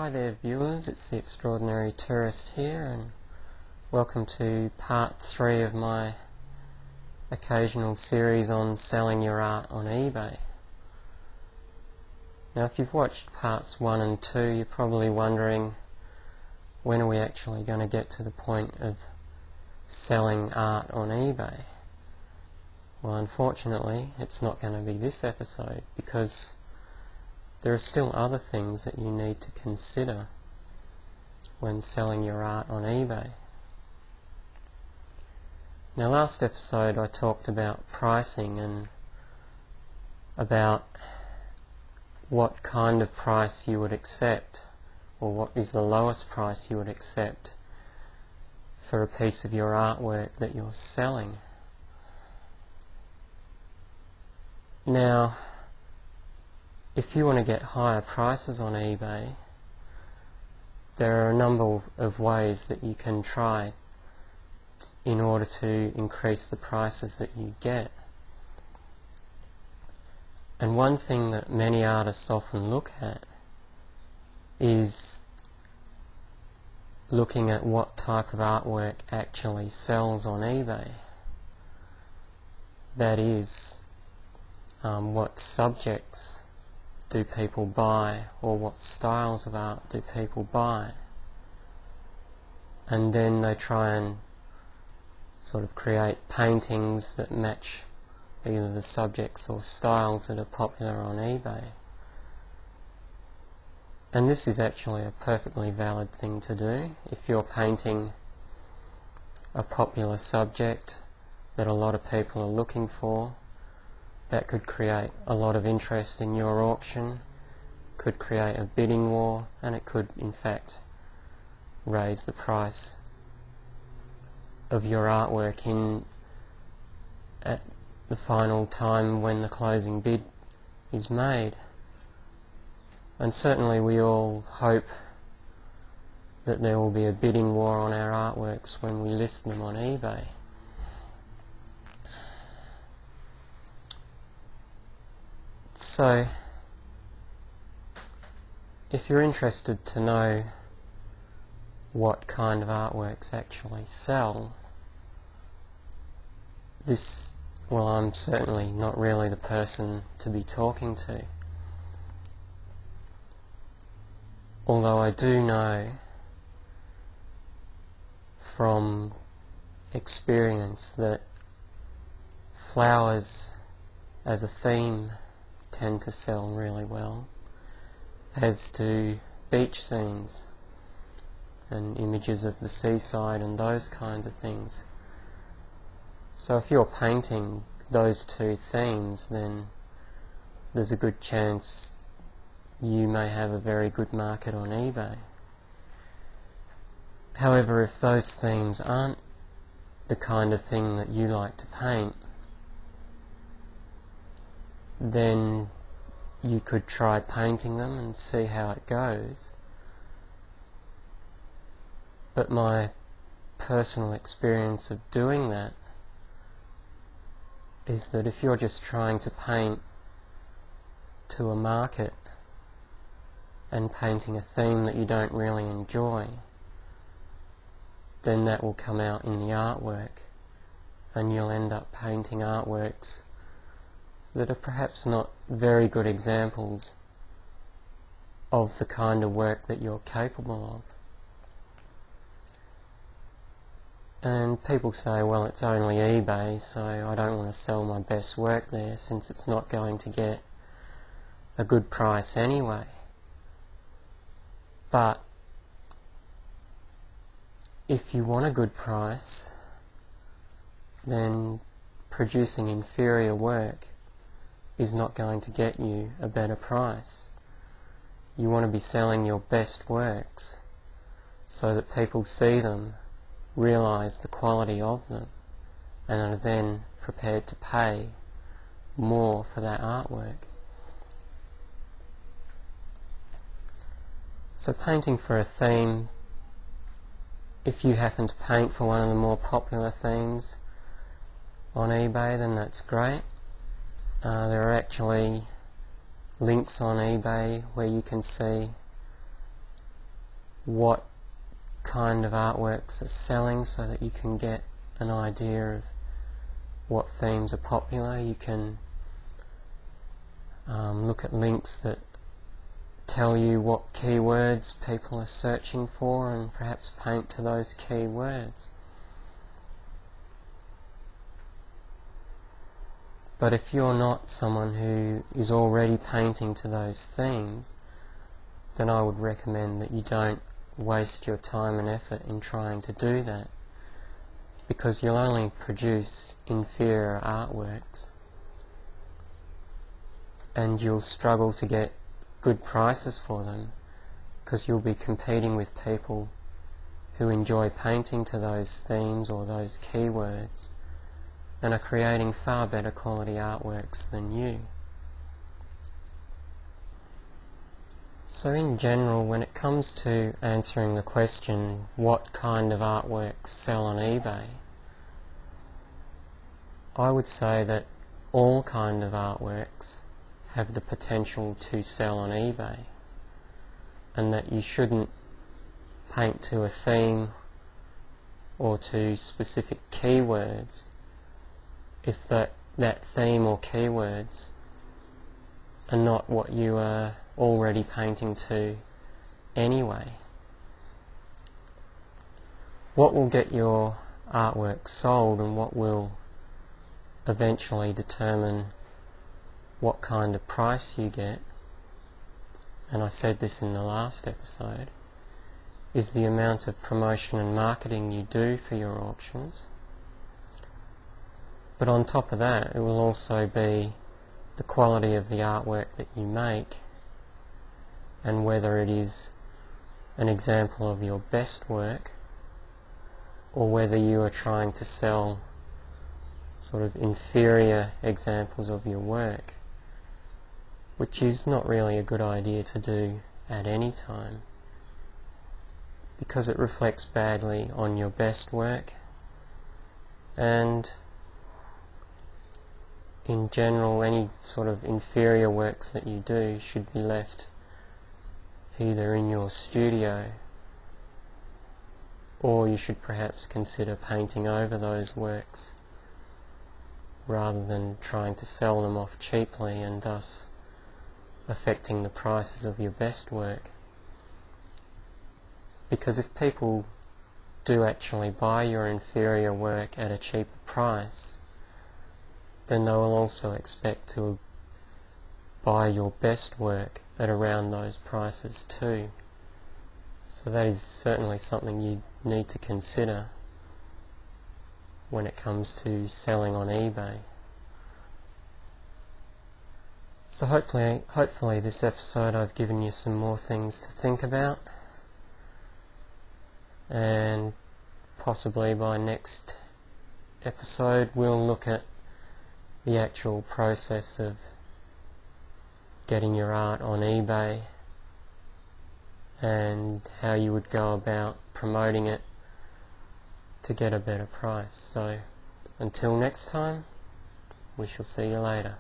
Hi there viewers, it's the Extraordinary Tourist here, and welcome to part 3 of my occasional series on selling your art on eBay. Now if you've watched parts 1 and 2, you're probably wondering, when are we actually going to get to the point of selling art on eBay? Well, unfortunately it's not going to be this episode, because there are still other things that you need to consider when selling your art on eBay. Now, last episode I talked about pricing and about what kind of price you would accept, or what is the lowest price you would accept for a piece of your artwork that you're selling. Now, if you want to get higher prices on eBay, there are a number of ways that you can try in order to increase the prices that you get. And one thing that many artists often look at is looking at what type of artwork actually sells on eBay. That is, what subjects do people buy, or what styles of art do people buy, and then they try and sort of create paintings that match either the subjects or styles that are popular on eBay. And this is actually a perfectly valid thing to do. If you're painting a popular subject that a lot of people are looking for, that could create a lot of interest in your auction, could create a bidding war, and it could in fact raise the price of your artwork at the final time when the closing bid is made. And certainly we all hope that there will be a bidding war on our artworks when we list them on eBay. So, if you're interested to know what kind of artworks actually sell, I'm certainly not really the person to be talking to. Although I do know from experience that flowers as a theme tend to sell really well, as do beach scenes and images of the seaside and those kinds of things. So if you're painting those two themes, then there's a good chance you may have a very good market on eBay. However, if those themes aren't the kind of thing that you like to paint, then you could try painting them and see how it goes. But my personal experience of doing that is that if you're just trying to paint to a market and painting a theme that you don't really enjoy, then that will come out in the artwork, and you'll end up painting artworks that are perhaps not very good examples of the kind of work that you're capable of. And people say, well, it's only eBay, so I don't want to sell my best work there since it's not going to get a good price anyway. But if you want a good price, then producing inferior work is not going to get you a better price. You want to be selling your best works so that people see them, realise the quality of them, and are then prepared to pay more for that artwork. So painting for a theme, if you happen to paint for one of the more popular themes on eBay, then that's great. There are actually links on eBay where you can see what kind of artworks are selling so that you can get an idea of what themes are popular. You can look at links that tell you what keywords people are searching for and perhaps paint to those keywords. But if you're not someone who is already painting to those themes, then I would recommend that you don't waste your time and effort in trying to do that, because you'll only produce inferior artworks and you'll struggle to get good prices for them, because you'll be competing with people who enjoy painting to those themes or those keywords and are creating far better quality artworks than you. So in general, when it comes to answering the question, what kind of artworks sell on eBay, I would say that all kind of artworks have the potential to sell on eBay, and that you shouldn't paint to a theme or to specific keywords if that theme or keywords are not what you are already painting to anyway. What will get your artwork sold and what will eventually determine what kind of price you get, and I said this in the last episode, is the amount of promotion and marketing you do for your auctions. But on top of that, it will also be the quality of the artwork that you make, and whether it is an example of your best work or whether you are trying to sell sort of inferior examples of your work, which is not really a good idea to do at any time, because it reflects badly on your best work, and in general any sort of inferior works that you do should be left either in your studio, or you should perhaps consider painting over those works rather than trying to sell them off cheaply and thus affecting the prices of your best work. Because if people do actually buy your inferior work at a cheaper price, then they will also expect to buy your best work at around those prices too. So that is certainly something you need to consider when it comes to selling on eBay. So hopefully this episode I've given you some more things to think about, and possibly by next episode we'll look at the actual process of getting your art on eBay and how you would go about promoting it to get a better price. So until next time, we shall see you later.